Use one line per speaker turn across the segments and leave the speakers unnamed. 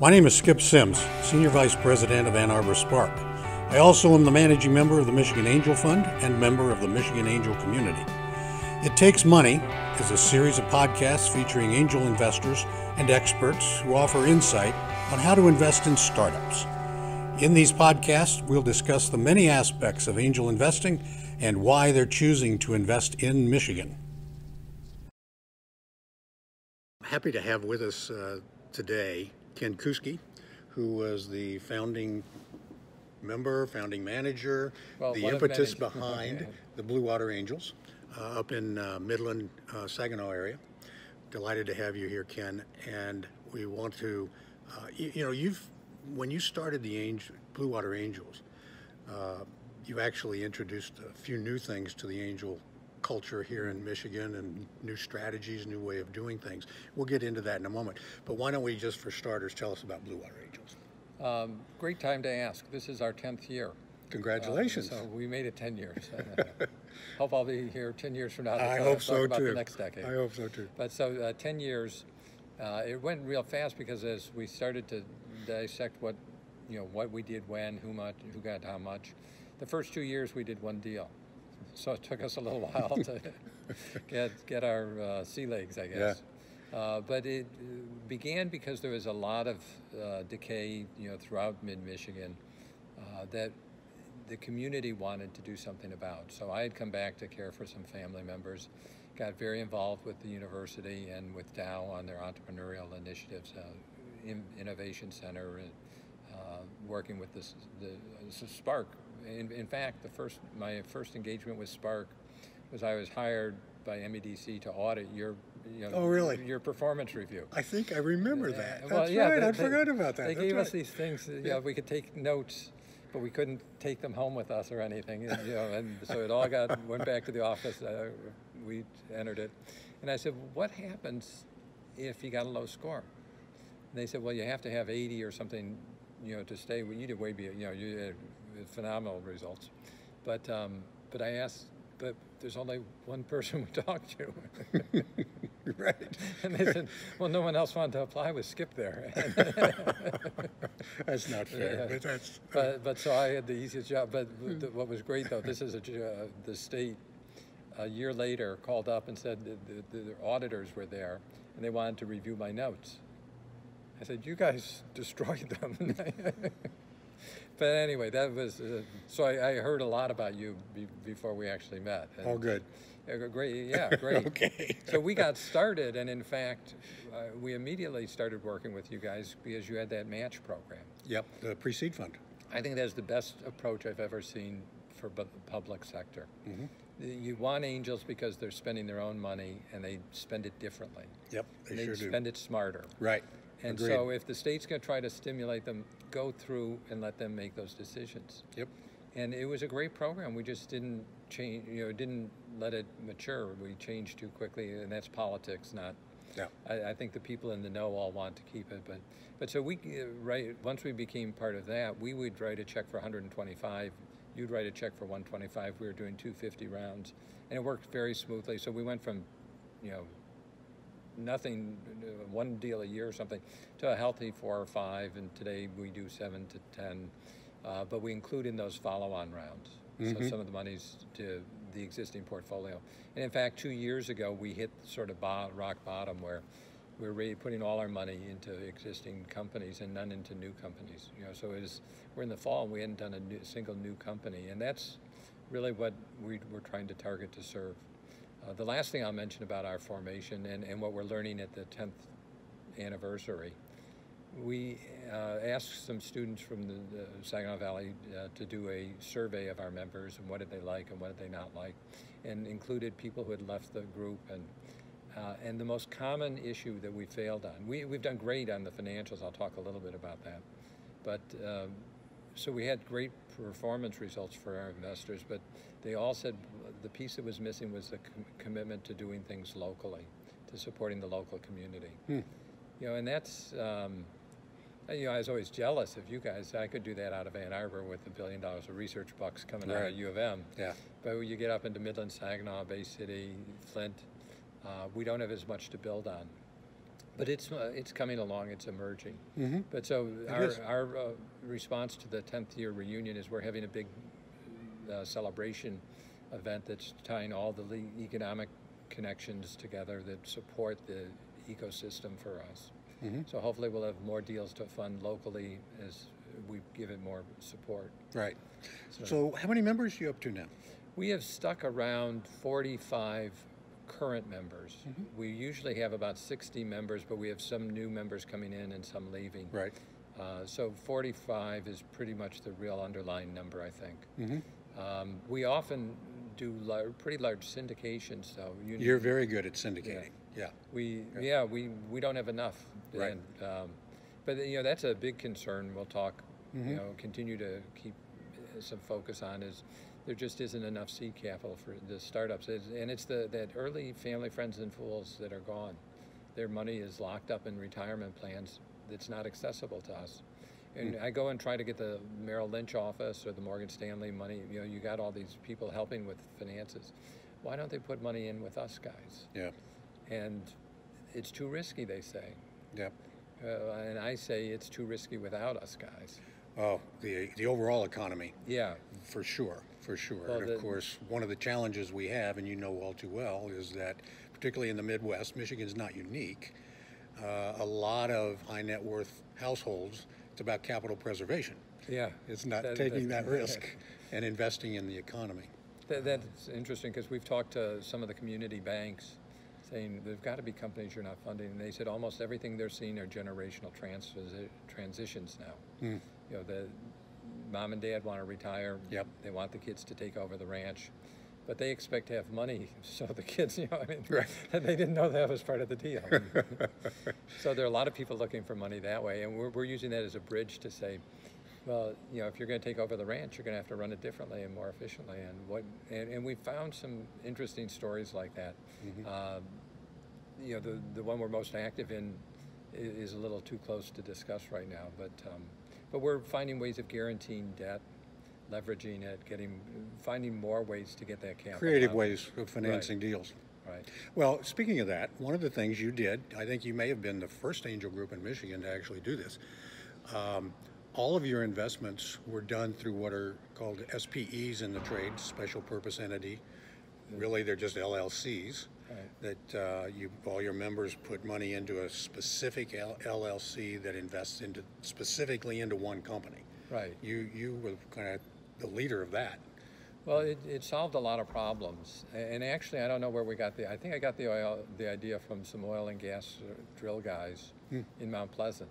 My name is Skip Sims, Senior Vice President of Ann Arbor Spark. I also am the Managing Member of the Michigan Angel Fund and member of the Michigan Angel Community. It Takes Money is a series of podcasts featuring angel investors and experts who offer insight on how to invest in startups. In these podcasts, we'll discuss the many aspects of angel investing and why they're choosing to invest in Michigan. I'm happy to have with us today Ken Kousky, who was the founding manager, the impetus behind the Blue Water Angels up in Midland, Saginaw area. Delighted to have you here, Ken. And we want to, when you started the Blue Water Angels, you actually introduced a few new things to the angel culture here in Michigan and new strategies, new way of doing things. We'll get into that in a moment. But why don't we just, for starters, tell us about Blue Water Angels?
Great time to ask. This is our 10th year.
Congratulations.
So we made it 10 years. Hope I'll be here 10 years from now to
I hope so
about
too.
The next decade.
I hope so too.
But so 10 years, it went real fast because as we started to dissect what we did when, who got how much, the first 2 years we did one deal. So it took us a little while to get our sea legs, I guess. Yeah. But it began because there was a lot of decay, throughout mid-Michigan that the community wanted to do something about. So I had come back to care for some family members, got very involved with the university and with Dow on their entrepreneurial initiatives, Innovation Center, working with the Spark. In fact, my first engagement with Spark was I was hired by MEDC to audit your your performance review.
I think I remember that.
Well,
That's
yeah,
right. I forgot about that.
They gave us these things. We could take notes, but we couldn't take them home with us or anything. And so it all went back to the office. We entered it, and I said, "What happens if you got a low score?" And they said, "Well, you have to have 80 or something, to stay." Well, you did way beyond. You had phenomenal results, but I asked, but there's only one person we talked to.
Right.
And they said, well, no one else wanted to apply with Skip there.
That's not fair, but that's...
But so I had the easiest job. But what was great, though, this is the state, a year later, called up and said the auditors were there, and they wanted to review my notes. I said, you guys destroyed them. But anyway, that was, so I heard a lot about you before we actually met. And
all good.
Great, yeah, great.
Okay.
So we got started, and in fact, we immediately started working with you guys because you had that match program.
Yep, the pre-seed fund.
I think that's the best approach I've ever seen for the public sector. Mm-hmm. You want angels because they're spending their own money, and they spend it differently.
Yep, they sure do.
Spend it smarter.
Right.
And
agreed.
So if the state's going to try to stimulate them, go through and let them make those decisions.
Yep.
And it was a great program. We just didn't change, didn't let it mature. We changed too quickly, and that's politics, not. Yeah. I think the people in the know all want to keep it, but so we once we became part of that, we would write a check for 125. You'd write a check for 125. We were doing 250 rounds, and it worked very smoothly. So we went from, nothing, one deal a year or something, to a healthy 4 or 5, and today we do 7 to 10. But we include in those follow-on rounds. Mm-hmm. So some of the money's to the existing portfolio. And in fact, 2 years ago, we hit sort of rock bottom where we're really putting all our money into existing companies and none into new companies. So we're in the fall and we hadn't done a single new company, and that's really what we're trying to target to serve. The last thing I'll mention about our formation and what we're learning at the 10th anniversary, we asked some students from the Saginaw Valley to do a survey of our members and what did they like and what did they not like, and included people who had left the group. And the most common issue that we failed on, we've done great on the financials, I'll talk a little bit about that, but so we had great performance results for our investors, but they all said the piece that was missing was the commitment to doing things locally, to supporting the local community. And that's, I was always jealous of you guys. I could do that out of Ann Arbor with $1 billion of research bucks coming out of U of M. Yeah. But when you get up into Midland, Saginaw, Bay City, Flint, we don't have as much to build on. But it's coming along. It's emerging.
Mm-hmm.
But so
is.
our response to the 10th year reunion is we're having a big celebration event that's tying all the economic connections together that support the ecosystem for us.
Mm-hmm.
So hopefully we'll have more deals to fund locally as we give it more support.
Right. So how many members are you up to now?
We have stuck around 45 current members.
Mm-hmm.
We usually have about 60 members, but we have some new members coming in and some leaving.
Right.
So 45 is pretty much the real underlying number, I think.
Mm-hmm.
We often do pretty large syndications, though.
You're very good at syndicating. Yeah.
We don't have enough.
Right.
And, but that's a big concern. We'll talk.
Mm-hmm.
Continue to keep some focus on is there just isn't enough seed capital for the startups, and it's that early family, friends, and fools that are gone. Their money is locked up in retirement plans that's not accessible to us. And I go and try to get the Merrill Lynch office or the Morgan Stanley money. You got all these people helping with finances. Why don't they put money in with us guys?
Yeah.
And it's too risky, they say.
Yeah.
And I say it's too risky without us guys.
Oh, the overall economy.
Yeah.
For sure.
Well,
And of course, one of the challenges we have, and you know all too well, is that particularly in the Midwest, Michigan's not unique. A lot of high net worth households, it's about capital preservation.
Yeah.
It's not taking that risk and investing in the economy.
That's interesting because we've talked to some of the community banks saying there've got to be companies you're not funding. And they said almost everything they're seeing are generational transitions now.
Mm.
The mom and dad want to retire.
Yep.
They want the kids to take over the ranch. But they expect to have money, so the kids,
right.
They didn't know that was part of the deal. So there are a lot of people looking for money that way, and we're using that as a bridge to say, well, if you're going to take over the ranch, you're going to have to run it differently and more efficiently. And we found some interesting stories like that. Mm-hmm. The one we're most active in is a little too close to discuss right now, but we're finding ways of guaranteeing debt, leveraging it, finding more ways to get that capital.
Creative ways of financing deals.
Right.
Well, speaking of that, one of the things you did, I think you may have been the first angel group in Michigan to actually do this. All of your investments were done through what are called SPEs in the trade, special purpose entity. Really, they're just LLCs. Right. That all your members put money into a specific LLC that invests specifically into one company.
Right.
You were kind of the leader of that.
Well, it solved a lot of problems, and actually, I don't know where we got I think I got the idea from some oil and gas drill guys in Mount Pleasant.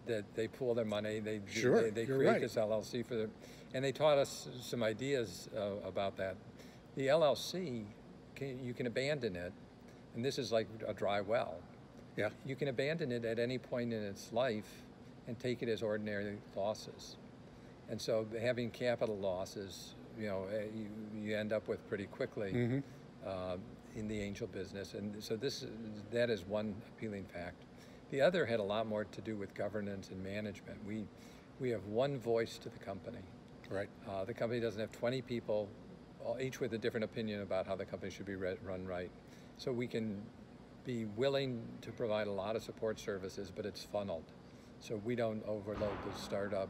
That they pool their money, they create
right.
this LLC for them, and they taught us some ideas about that. The LLC, you can abandon it, and this is like a dry well.
Yeah.
You can abandon it at any point in its life and take it as ordinary losses. And so having capital losses, you end up with pretty quickly in the angel business. And so that is one appealing fact. The other had a lot more to do with governance and management. We have one voice to the company.
Right.
The company doesn't have 20 people, each with a different opinion about how the company should be run right. So we can be willing to provide a lot of support services, but it's funneled. So we don't overload the startup,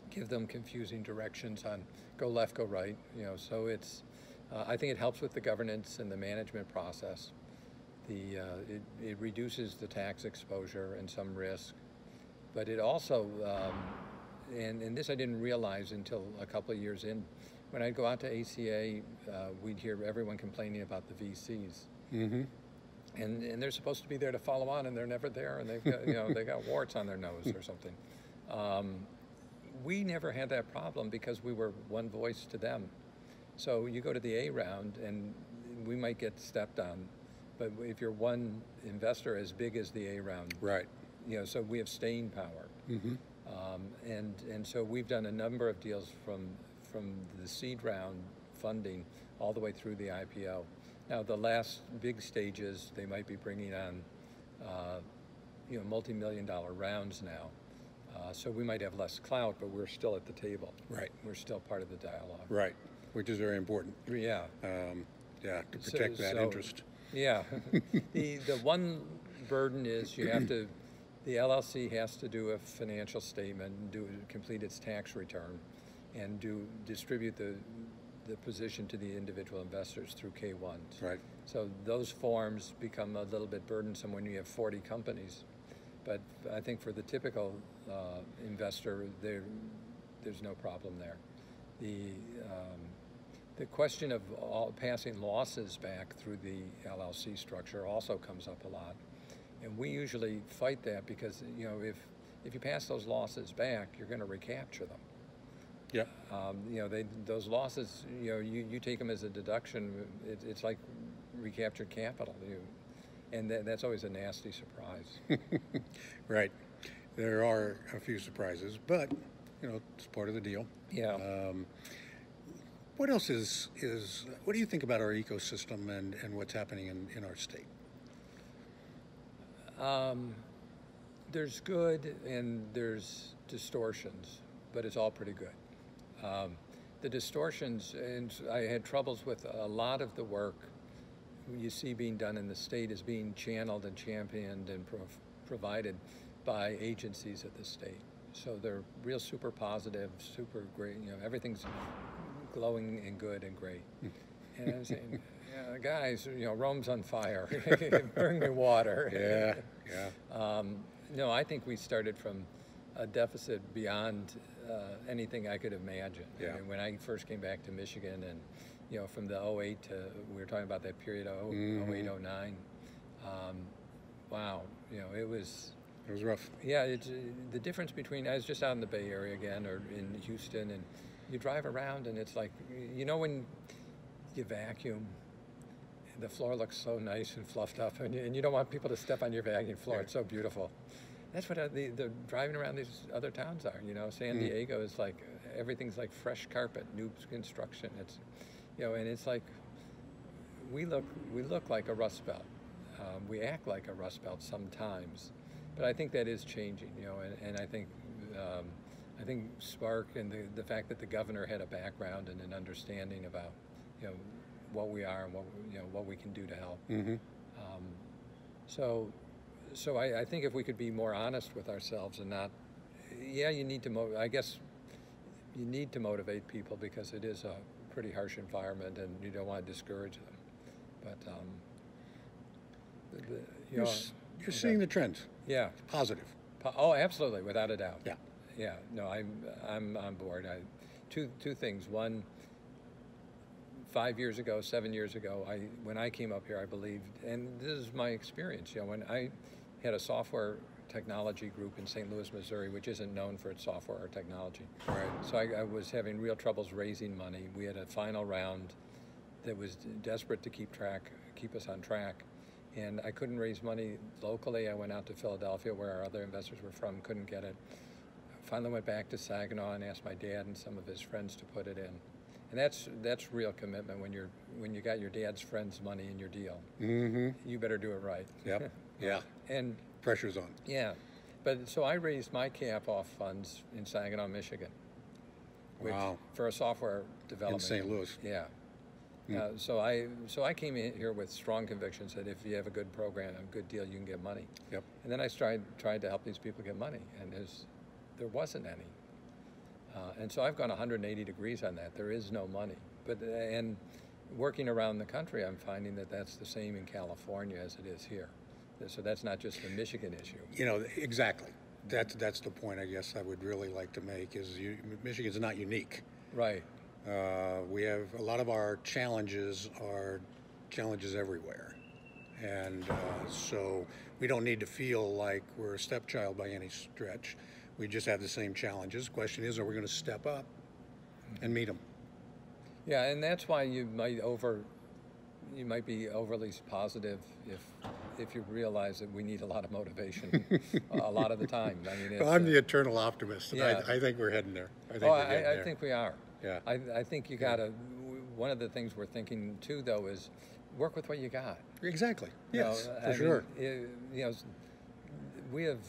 give them confusing directions on go left, go right. So it's. I think it helps with the governance and the management process. It reduces the tax exposure and some risk, but it also, and this I didn't realize until a couple of years in. When I'd go out to ACA, we'd hear everyone complaining about the VCs. Mm-hmm. And they're supposed to be there to follow on, and they're never there, and they've got, they got warts on their nose or something. We never had that problem because we were one voice to them. So you go to the A round, and we might get stepped on, but if you're one investor as big as the A round,
right?
So we have staying power,
mm-hmm.
And so we've done a number of deals from the seed round funding all the way through the IPO. Now, the last big stages, they might be bringing on, multi-million-dollar rounds now. So we might have less clout, but we're still at the table.
Right.
We're still part of the dialogue.
Right, which is very important.
Yeah.
To protect that interest.
Yeah. The one burden is you have to, the LLC has to do a financial statement, complete its tax return, and distribute the position to the individual investors through K-1s.
Right.
So those forms become a little bit burdensome when you have 40 companies. But I think for the typical investor, there's no problem there. The question of passing losses back through the LLC structure also comes up a lot. And we usually fight that because, you know, if you pass those losses back, you're going to recapture them.
Yeah.
You know, those losses, you know, you take them as a deduction. It's like recaptured capital. And that's always a nasty surprise.
Right. There are a few surprises, but, you know, it's part of the deal.
Yeah.
What else what do you think about our ecosystem and what's happening in our state?
There's good and there's distortions, but it's all pretty good. The distortions, and I had troubles with a lot of the work you see being done in the state is being channeled and championed and provided by agencies at the state. So they're real super positive, super great, you know, everything's glowing and good and great. And I'm saying, yeah, guys, you know, Rome's on fire. Bring me water.
Yeah.
No, I think we started from a deficit beyond anything I could imagine.
Yeah.
I mean, when I first came back to Michigan, and you know, from the 08 to, we were talking about that period of 08, 09. Wow, you know, it was
rough.
Yeah, it's the difference between, I was just out in the Bay Area again, or in Houston, and you drive around and it's like, you know, when you vacuum, the floor looks so nice and fluffed up, and you don't want people to step on your vacuum floor. Yeah. It's so beautiful. That's what the driving around these other towns are. You know, San Diego is like, everything's like fresh carpet, new construction. It's, you know, and it's like, we look like a Rust Belt. We act like a Rust Belt sometimes, but I think that is changing. You know, and I think Spark and the fact that the governor had a background and an understanding about, you know, what we are and what we can do to help. So I think if we could be more honest with ourselves and not, yeah, you need to I guess you need to motivate people because it is a pretty harsh environment and you don't want to discourage them. But
you're seeing the trends.
Yeah.
Positive.
Oh, absolutely, without a doubt.
Yeah.
Yeah. No, I'm on board. Two things. One, 5 years ago, 7 years ago, when I came up here, I believed, and this is my experience, you know, when I had a software technology group in St. Louis, Missouri, which isn't known for its software or technology.
Right.
So I was having real troubles raising money. We had a final round that was desperate to keep us on track. And I couldn't raise money locally. I went out to Philadelphia, where our other investors were from, couldn't get it. Finally went back to Saginaw and asked my dad and some of his friends to put it in. And that's real commitment when you got your dad's friend's money in your deal. You better do it right.
Yep. Yeah.
And
pressure's on.
Yeah. But so I raised my cap off funds in Saginaw, Michigan.
Wow.
For a software development.
In St. Louis.
Yeah. So I came in here with strong convictions that if you have a good program, a good deal, you can get money.
Yep.
And then I tried to help these people get money, and there wasn't any. And so I've gone 180 degrees on that. There is no money. And working around the country, I'm finding that that's the same in California as it is here. So that's not just a Michigan issue.
You know, exactly. That's the point I guess I would really like to make is Michigan's not unique.
Right.
We have a lot of our challenges are challenges everywhere. And so we don't need to feel like we're a stepchild by any stretch. We just have the same challenges. The question is, are we going to step up and meet them? Yeah,
and that's why you might be overly positive if you realize that we need a lot of motivation a lot of the time. I mean,
well, I'm the eternal optimist, and
yeah.
I think we're heading there.
I think we are.
Yeah.
I think you gotta. One of the things we're thinking too, though, is work with what you got.
Exactly. Yes, for
sure. We have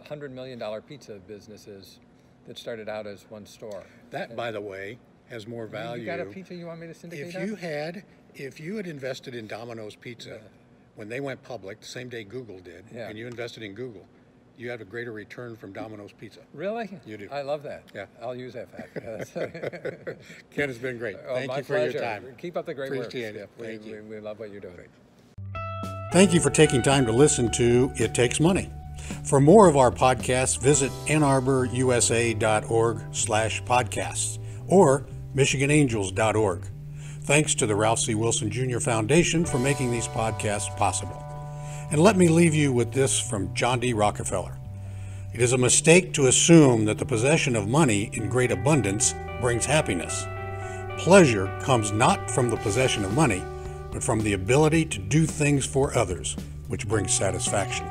$100 million pizza businesses that started out as one store.
That, by the way, has more value.
You got a pizza you want me to syndicate?
If you had invested in Domino's Pizza when they went public, the same day Google did,
Yeah.
and you invested in Google, you have a greater return from Domino's Pizza.
Really?
You do.
I love that.
Yeah.
I'll use that fact.
Ken, it's been great.
Oh,
Thank
my
you for
pleasure.
your time.
Keep up the great work.
Appreciate it.
Skip.
Thank you.
We love what you're doing.
Thank you for taking time to listen to It Takes Money. For more of our podcasts, visit AnnArborUSA.org/podcasts or MichiganAngels.org. Thanks to the Ralph C. Wilson Jr. Foundation for making these podcasts possible. And let me leave you with this from John D. Rockefeller. It is a mistake to assume that the possession of money in great abundance brings happiness. Pleasure comes not from the possession of money, but from the ability to do things for others, which brings satisfaction.